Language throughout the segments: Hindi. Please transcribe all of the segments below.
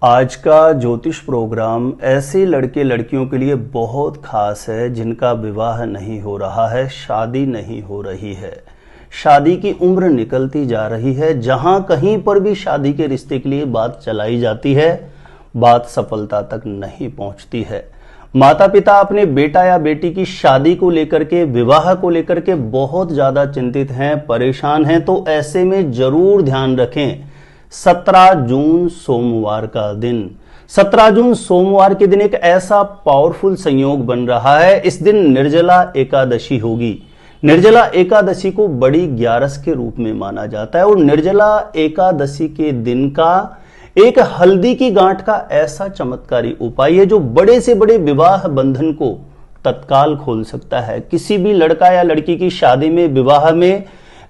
आज का ज्योतिष प्रोग्राम ऐसे लड़के लड़कियों के लिए बहुत खास है जिनका विवाह नहीं हो रहा है, शादी नहीं हो रही है, शादी की उम्र निकलती जा रही है। जहां कहीं पर भी शादी के रिश्ते के लिए बात चलाई जाती है, बात सफलता तक नहीं पहुंचती है। माता पिता अपने बेटा या बेटी की शादी को लेकर के, विवाह को लेकर के बहुत ज्यादा चिंतित हैं, परेशान हैं। तो ऐसे में जरूर ध्यान रखें, 17 जून सोमवार का दिन, 17 जून सोमवार के दिन एक ऐसा पावरफुल संयोग बन रहा है। इस दिन निर्जला एकादशी होगी। निर्जला एकादशी को बड़ी ग्यारस के रूप में माना जाता है और निर्जला एकादशी के दिन का एक हल्दी की गांठ का ऐसा चमत्कारी उपाय है जो बड़े से बड़े विवाह बंधन को तत्काल खोल सकता है। किसी भी लड़का या लड़की की शादी में, विवाह में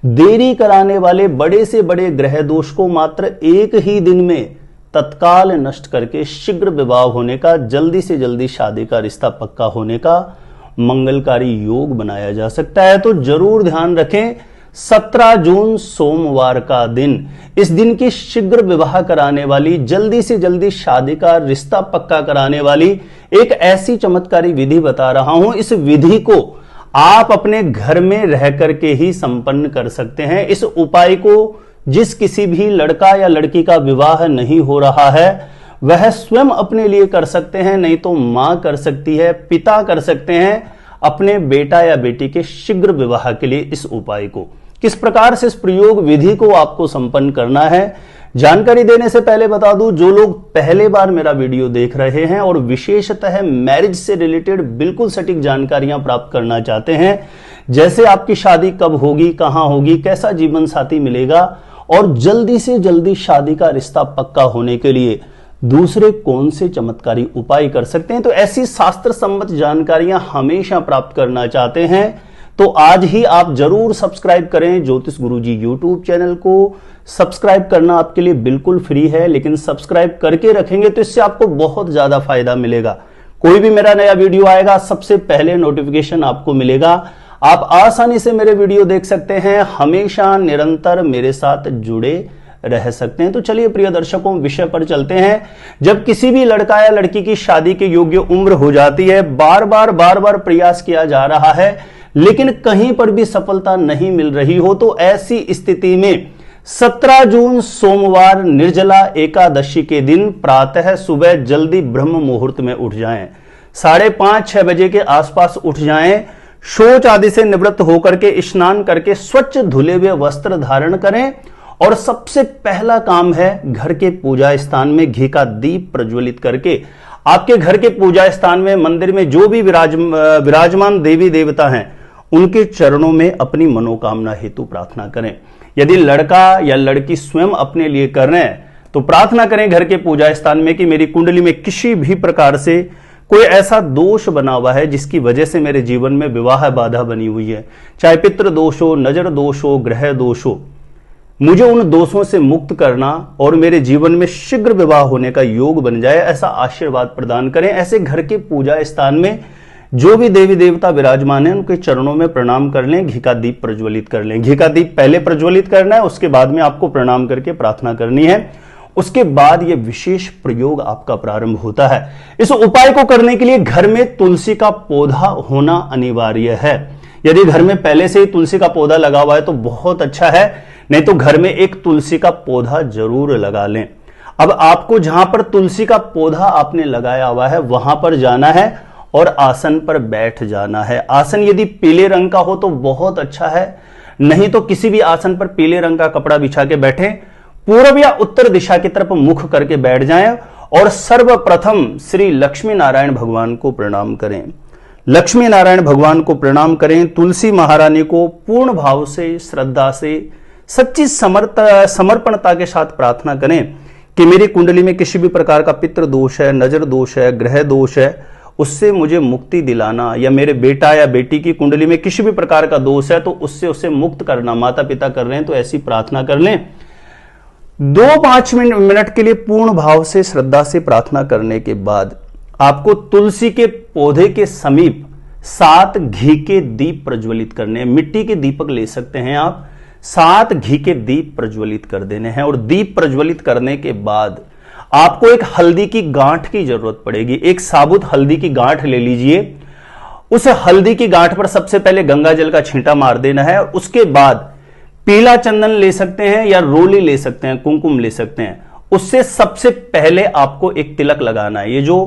देरी कराने वाले बड़े से बड़े ग्रह दोष को मात्र एक ही दिन में तत्काल नष्ट करके शीघ्र विवाह होने का, जल्दी से जल्दी शादी का रिश्ता पक्का होने का मंगलकारी योग बनाया जा सकता है। तो जरूर ध्यान रखें, 17 जून सोमवार का दिन, इस दिन की शीघ्र विवाह कराने वाली, जल्दी से जल्दी शादी का रिश्ता पक्का कराने वाली एक ऐसी चमत्कारी विधि बता रहा हूं। इस विधि को आप अपने घर में रह करके ही संपन्न कर सकते हैं। इस उपाय को जिस किसी भी लड़का या लड़की का विवाह नहीं हो रहा है वह स्वयं अपने लिए कर सकते हैं, नहीं तो मां कर सकती है, पिता कर सकते हैं अपने बेटा या बेटी के शीघ्र विवाह के लिए। इस उपाय को किस प्रकार से, इस प्रयोग विधि को आपको संपन्न करना है, जानकारी देने से पहले बता दूं, जो लोग पहले बार मेरा वीडियो देख रहे हैं और विशेषतः मैरिज से रिलेटेड बिल्कुल सटीक जानकारियां प्राप्त करना चाहते हैं, जैसे आपकी शादी कब होगी, कहां होगी, कैसा जीवन साथी मिलेगा और जल्दी से जल्दी शादी का रिश्ता पक्का होने के लिए दूसरे कौन से चमत्कारी उपाय कर सकते हैं, तो ऐसी शास्त्र सम्मत जानकारियां हमेशा प्राप्त करना चाहते हैं तो आज ही आप जरूर सब्सक्राइब करें ज्योतिष गुरुजी यूट्यूब चैनल को। सब्सक्राइब करना आपके लिए बिल्कुल फ्री है, लेकिन सब्सक्राइब करके रखेंगे तो इससे आपको बहुत ज्यादा फायदा मिलेगा। कोई भी मेरा नया वीडियो आएगा सबसे पहले नोटिफिकेशन आपको मिलेगा। आप आसानी से मेरे वीडियो देख सकते हैं, हमेशा निरंतर मेरे साथ जुड़े रह सकते हैं। तो चलिए प्रिय दर्शकों, विषय पर चलते हैं। जब किसी भी लड़का या लड़की की शादी के योग्य उम्र हो जाती है, बार बार प्रयास किया जा रहा है लेकिन कहीं पर भी सफलता नहीं मिल रही हो, तो ऐसी स्थिति में 17 जून सोमवार निर्जला एकादशी के दिन प्रातः सुबह जल्दी ब्रह्म मुहूर्त में उठ जाएं, 5:30-6 बजे के आसपास उठ जाएं, शौच आदि से निवृत्त होकर के स्नान करके स्वच्छ धुले हुए वस्त्र धारण करें और सबसे पहला काम है घर के पूजा स्थान में घी का दीप प्रज्वलित करके आपके घर के पूजा स्थान में, मंदिर में जो भी विराजमान देवी देवता हैं उनके चरणों में अपनी मनोकामना हेतु प्रार्थना करें। यदि लड़का या लड़की स्वयं अपने लिए कर रहे हैं तो प्रार्थना करें घर के पूजा स्थान में कि मेरी कुंडली में किसी भी प्रकार से कोई ऐसा दोष बना हुआ है जिसकी वजह से मेरे जीवन में विवाह बाधा बनी हुई है, चाहे पितृ दोष हो, नजर दोष हो, ग्रह दोष हो, मुझे उन दोषों से मुक्त करना और मेरे जीवन में शीघ्र विवाह होने का योग बन जाए, ऐसा आशीर्वाद प्रदान करें। ऐसे घर के पूजा स्थान में जो भी देवी देवता विराजमान है उनके चरणों में प्रणाम कर लें, घी का दीप प्रज्वलित कर लें। घी का दीप पहले प्रज्वलित करना है, उसके बाद में आपको प्रणाम करके प्रार्थना करनी है। उसके बाद यह विशेष प्रयोग आपका प्रारंभ होता है। इस उपाय को करने के लिए घर में तुलसी का पौधा होना अनिवार्य है। यदि घर में पहले से ही तुलसी का पौधा लगा हुआ है तो बहुत अच्छा है, नहीं तो घर में एक तुलसी का पौधा जरूर लगा लें। अब आपको जहां पर तुलसी का पौधा आपने लगाया हुआ है वहां पर जाना है और आसन पर बैठ जाना है। आसन यदि पीले रंग का हो तो बहुत अच्छा है, नहीं तो किसी भी आसन पर पीले रंग का कपड़ा बिछा के बैठें, पूर्व या उत्तर दिशा की तरफ मुख करके बैठ जाएं और सर्वप्रथम श्री लक्ष्मी नारायण भगवान को प्रणाम करें। लक्ष्मी नारायण भगवान को प्रणाम करें। तुलसी महारानी को पूर्ण भाव से, श्रद्धा से, सच्ची समर्पणता के साथ प्रार्थना करें कि मेरी कुंडली में किसी भी प्रकार का पितृ दोष है, नजर दोष है, ग्रह दोष है, उससे मुझे मुक्ति दिलाना, या मेरे बेटा या बेटी की कुंडली में किसी भी प्रकार का दोष है तो उससे उसे मुक्त करना। माता पिता कर रहे हैं तो ऐसी प्रार्थना कर लें। 2-5 मिनट के लिए पूर्ण भाव से, श्रद्धा से प्रार्थना करने के बाद आपको तुलसी के पौधे के समीप 7 घी के दीप प्रज्वलित करने हैं। मिट्टी के दीपक ले सकते हैं आप, 7 घी के दीप प्रज्वलित कर देने हैं और दीप प्रज्वलित करने के बाद आपको एक हल्दी की गांठ की जरूरत पड़ेगी। एक साबुत हल्दी की गांठ ले लीजिए। उस हल्दी की गांठ पर सबसे पहले गंगा जल का छींटा मार देना है, और उसके बाद पीला चंदन ले सकते हैं या रोली ले सकते हैं, कुमकुम ले सकते हैं। उससे सबसे पहले आपको एक तिलक लगाना है। ये जो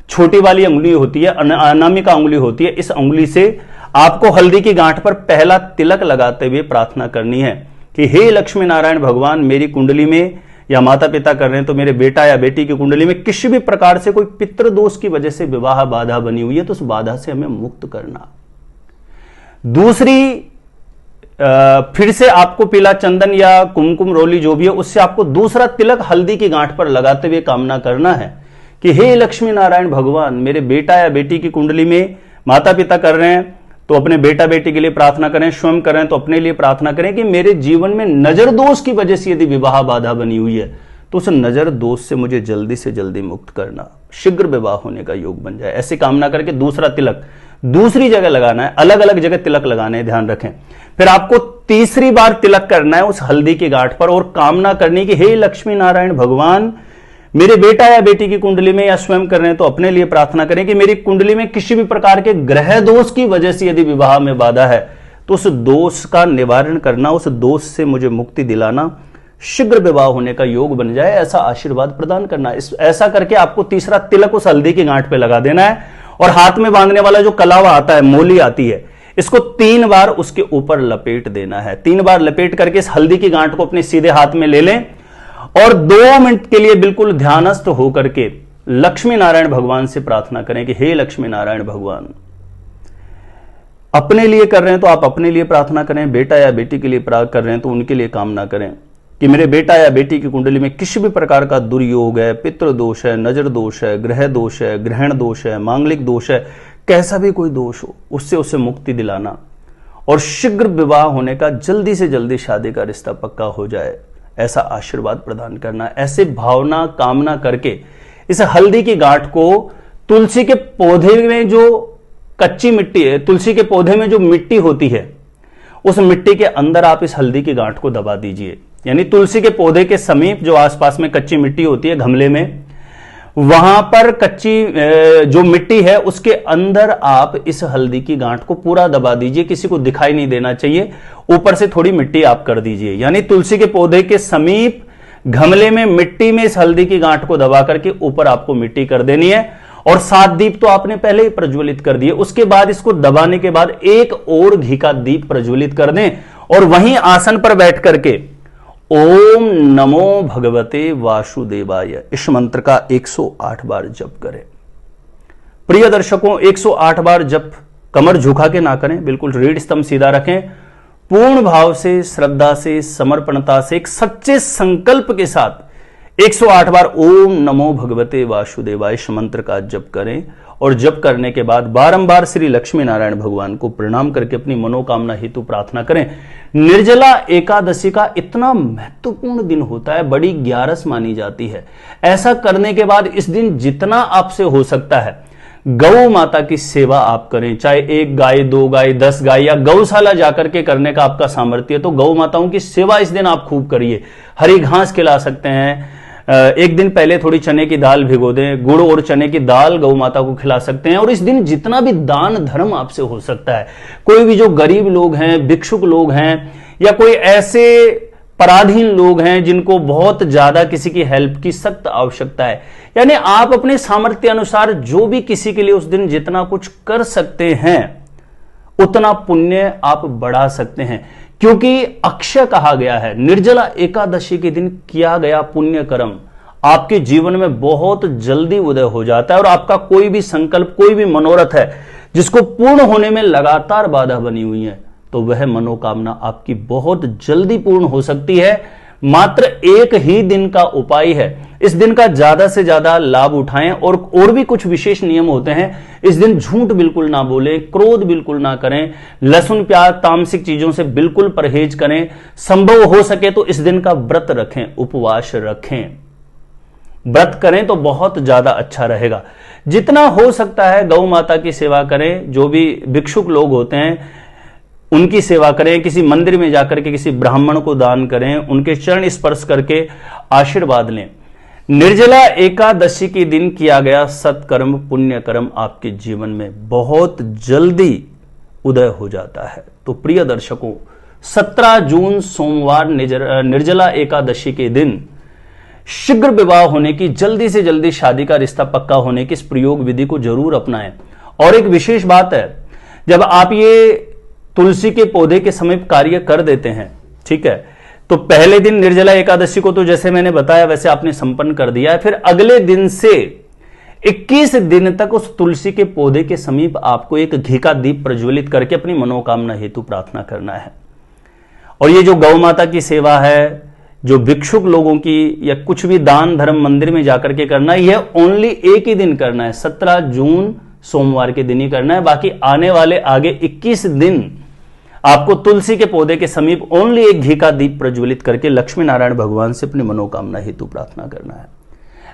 छोटी वाली अंगुली होती है, अनामिका अंगुली होती है, इस अंगुली से आपको हल्दी की गांठ पर पहला तिलक लगाते हुए प्रार्थना करनी है कि हे लक्ष्मी नारायण भगवान, मेरी कुंडली में, या माता पिता कर रहे हैं तो मेरे बेटा या बेटी की कुंडली में किसी भी प्रकार से कोई पितृदोष की वजह से विवाह बाधा बनी हुई है तो उस बाधा से हमें मुक्त करना। दूसरी, फिर से आपको पीला चंदन या कुमकुम रोली जो भी है, उससे आपको दूसरा तिलक हल्दी की गांठ पर लगाते हुए कामना करना है कि हे लक्ष्मी नारायण भगवान, मेरे बेटा या बेटी की कुंडली में, माता पिता कर रहे हैं तो अपने बेटा बेटी के लिए प्रार्थना करें, स्वयं करें तो अपने लिए प्रार्थना करें कि मेरे जीवन में नजर दोष की वजह से यदि विवाह बाधा बनी हुई है तो उस नजर दोष से मुझे जल्दी से जल्दी मुक्त करना, शीघ्र विवाह होने का योग बन जाए। ऐसी कामना करके दूसरा तिलक दूसरी जगह लगाना है, अलग अलग जगह तिलक लगाने हैं, ध्यान रखें। फिर आपको तीसरी बार तिलक करना है उस हल्दी की गांठ पर और कामना करनी कि हे लक्ष्मी नारायण भगवान, मेरे बेटा या बेटी की कुंडली में, या स्वयं कर रहे हैं तो अपने लिए प्रार्थना करें कि मेरी कुंडली में किसी भी प्रकार के ग्रह दोष की वजह से यदि विवाह में बाधा है तो उस दोष का निवारण करना, उस दोष से मुझे मुक्ति दिलाना, शीघ्र विवाह होने का योग बन जाए, ऐसा आशीर्वाद प्रदान करना। ऐसा करके आपको तीसरा तिलक उस हल्दी की गांठ पे लगा देना है और हाथ में बांधने वाला जो कलावा आता है, मोली आती है, इसको 3 बार उसके ऊपर लपेट देना है। 3 बार लपेट करके इस हल्दी की गांठ को अपने सीधे हाथ में ले लें और 2 मिनट के लिए बिल्कुल ध्यानस्थ होकर के लक्ष्मी नारायण भगवान से प्रार्थना करें कि हे लक्ष्मी नारायण भगवान, अपने लिए कर रहे हैं तो आप अपने लिए प्रार्थना करें, बेटा या बेटी के लिए कर रहे हैं तो उनके लिए कामना करें कि मेरे बेटा या बेटी की कुंडली में किसी भी प्रकार का दुर्योग है, पितृ दोष है, नजर दोष है, ग्रह दोष है, ग्रहण दोष है, मांगलिक दोष है, कैसा भी कोई दोष हो उससे उसे मुक्ति दिलाना और शीघ्र विवाह होने का, जल्दी से जल्दी शादी का रिश्ता पक्का हो जाए, ऐसा आशीर्वाद प्रदान करना। ऐसे भावना कामना करके इस हल्दी की गांठ को तुलसी के पौधे में, जो कच्ची मिट्टी है, तुलसी के पौधे में जो मिट्टी होती है, उस मिट्टी के अंदर आप इस हल्दी की गांठ को दबा दीजिए। यानी तुलसी के पौधे के समीप जो आसपास में कच्ची मिट्टी होती है गमले में, वहां पर कच्ची जो मिट्टी है उसके अंदर आप इस हल्दी की गांठ को पूरा दबा दीजिए। किसी को दिखाई नहीं देना चाहिए, ऊपर से थोड़ी मिट्टी आप कर दीजिए। यानी तुलसी के पौधे के समीप गमले में मिट्टी में इस हल्दी की गांठ को दबा करके ऊपर आपको मिट्टी कर देनी है और 7 दीप तो आपने पहले ही प्रज्वलित कर दिए। उसके बाद इसको दबाने के बाद एक और घी का दीप प्रज्वलित कर दें और वहीं आसन पर बैठ करके ओम नमो भगवते वासुदेवाय इस मंत्र का 108 बार जप करें। प्रिय दर्शकों, 108 बार जप कमर झुका के ना करें, बिल्कुल रीढ़ स्तंभ सीधा रखें, पूर्ण भाव से, श्रद्धा से, समर्पणता से, एक सच्चे संकल्प के साथ 108 बार ओम नमो भगवते वासुदेवाय इस मंत्र का जप करें और जप करने के बाद बारंबार श्री लक्ष्मी नारायण भगवान को प्रणाम करके अपनी मनोकामना हेतु प्रार्थना करें। निर्जला एकादशी का इतना महत्वपूर्ण दिन होता है, बड़ी ग्यारस मानी जाती है। ऐसा करने के बाद इस दिन जितना आपसे हो सकता है गौ माता की सेवा आप करें, चाहे 1 गाय, 2 गाय, 10 गाय या गौशाला जाकर के करने का आपका सामर्थ्य है तो गौ माताओं की सेवा इस दिन आप खूब करिए। हरी घास खिला सकते हैं, एक दिन पहले थोड़ी चने की दाल भिगो दें, गुड़ और चने की दाल गौ माता को खिला सकते हैं। और इस दिन जितना भी दान धर्म आपसे हो सकता है, कोई भी जो गरीब लोग हैं, भिक्षुक लोग हैं या कोई ऐसे पराधीन लोग हैं जिनको बहुत ज्यादा किसी की हेल्प की सख्त आवश्यकता है, यानी आप अपने सामर्थ्य अनुसार जो भी किसी के लिए उस दिन जितना कुछ कर सकते हैं उतना पुण्य आप बढ़ा सकते हैं। क्योंकि अक्षय कहा गया है, निर्जला एकादशी के दिन किया गया पुण्य कर्म आपके जीवन में बहुत जल्दी उदय हो जाता है और आपका कोई भी संकल्प, कोई भी मनोरथ है जिसको पूर्ण होने में लगातार बाधा बनी हुई है तो वह मनोकामना आपकी बहुत जल्दी पूर्ण हो सकती है। मात्र 1 ही दिन का उपाय है, इस दिन का ज्यादा से ज्यादा लाभ उठाएं। और भी कुछ विशेष नियम होते हैं। इस दिन झूठ बिल्कुल ना बोलें, क्रोध बिल्कुल ना करें, लहसुन प्याज तामसिक चीजों से बिल्कुल परहेज करें, संभव हो सके तो इस दिन का व्रत रखें, उपवास रखें। व्रत करें तो बहुत ज्यादा अच्छा रहेगा। जितना हो सकता है गौ माता की सेवा करें, जो भी भिक्षुक लोग होते हैं उनकी सेवा करें, किसी मंदिर में जाकर के किसी ब्राह्मण को दान करें, उनके चरण स्पर्श करके आशीर्वाद लें। निर्जला एकादशी के दिन किया गया सत्कर्म पुण्य कर्म आपके जीवन में बहुत जल्दी उदय हो जाता है। तो प्रिय दर्शकों, 17 जून सोमवार निर्जला एकादशी के दिन शीघ्र विवाह होने की, जल्दी से जल्दी शादी का रिश्ता पक्का होने की इस प्रयोग विधि को जरूर अपनाएं। और एक विशेष बात है, जब आप ये तुलसी के पौधे के समीप कार्य कर देते हैं, ठीक है, तो पहले दिन निर्जला एकादशी को तो जैसे मैंने बताया वैसे आपने संपन्न कर दिया है। फिर अगले दिन से 21 दिन तक उस तुलसी के पौधे के समीप आपको एक घी का दीप प्रज्वलित करके अपनी मनोकामना हेतु प्रार्थना करना है। और ये जो गौ माता की सेवा है, जो भिक्षुक लोगों की, या कुछ भी दान धर्म मंदिर में जाकर के करना है, यह ओनली एक ही दिन करना है, 17 जून सोमवार के दिन ही करना है। बाकी आने वाले आगे 21 दिन आपको तुलसी के पौधे के समीप ओनली एक घी का दीप प्रज्वलित करके लक्ष्मी नारायण भगवान से अपनी मनोकामना हेतु प्रार्थना करना है।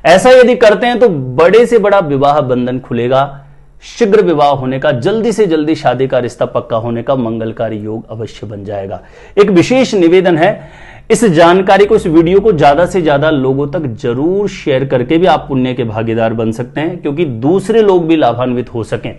ऐसा यदि करते हैं तो बड़े से बड़ा विवाह बंधन खुलेगा, शीघ्र विवाह होने का, जल्दी से जल्दी शादी का रिश्ता पक्का होने का मंगलकारी योग अवश्य बन जाएगा। एक विशेष निवेदन है, इस जानकारी को, इस वीडियो को ज्यादा से ज्यादा लोगों तक जरूर शेयर करके भी आप पुण्य के भागीदार बन सकते हैं, क्योंकि दूसरे लोग भी लाभान्वित हो सकें।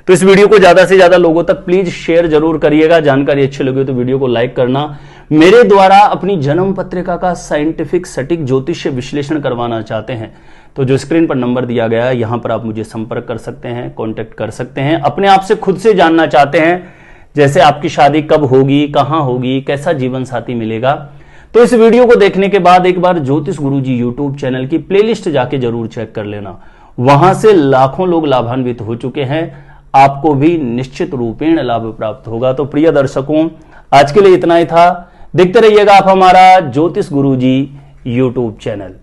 तो इस वीडियो को ज्यादा से ज्यादा लोगों तक प्लीज शेयर जरूर करिएगा। जानकारी अच्छी लगी तो वीडियो को लाइक करना। मेरे द्वारा अपनी जन्म पत्रिका का साइंटिफिक सटीक ज्योतिष विश्लेषण करवाना चाहते हैं तो जो स्क्रीन पर नंबर दिया गया है, यहां पर आप मुझे संपर्क कर सकते हैं, कांटेक्ट कर सकते हैं। अपने आप से खुद से जानना चाहते हैं, जैसे आपकी शादी कब होगी, कहां होगी, कैसा जीवन साथी मिलेगा, तो इस वीडियो को देखने के बाद एक बार ज्योतिष गुरुजी यूट्यूब चैनल की प्लेलिस्ट जाके जरूर चेक कर लेना। वहां से लाखों लोग लाभान्वित हो चुके हैं, आपको भी निश्चित रूपेण लाभ प्राप्त होगा। तो प्रिय दर्शकों, आज के लिए इतना ही था। देखते रहिएगा आप हमारा ज्योतिष गुरुजी यूट्यूब चैनल।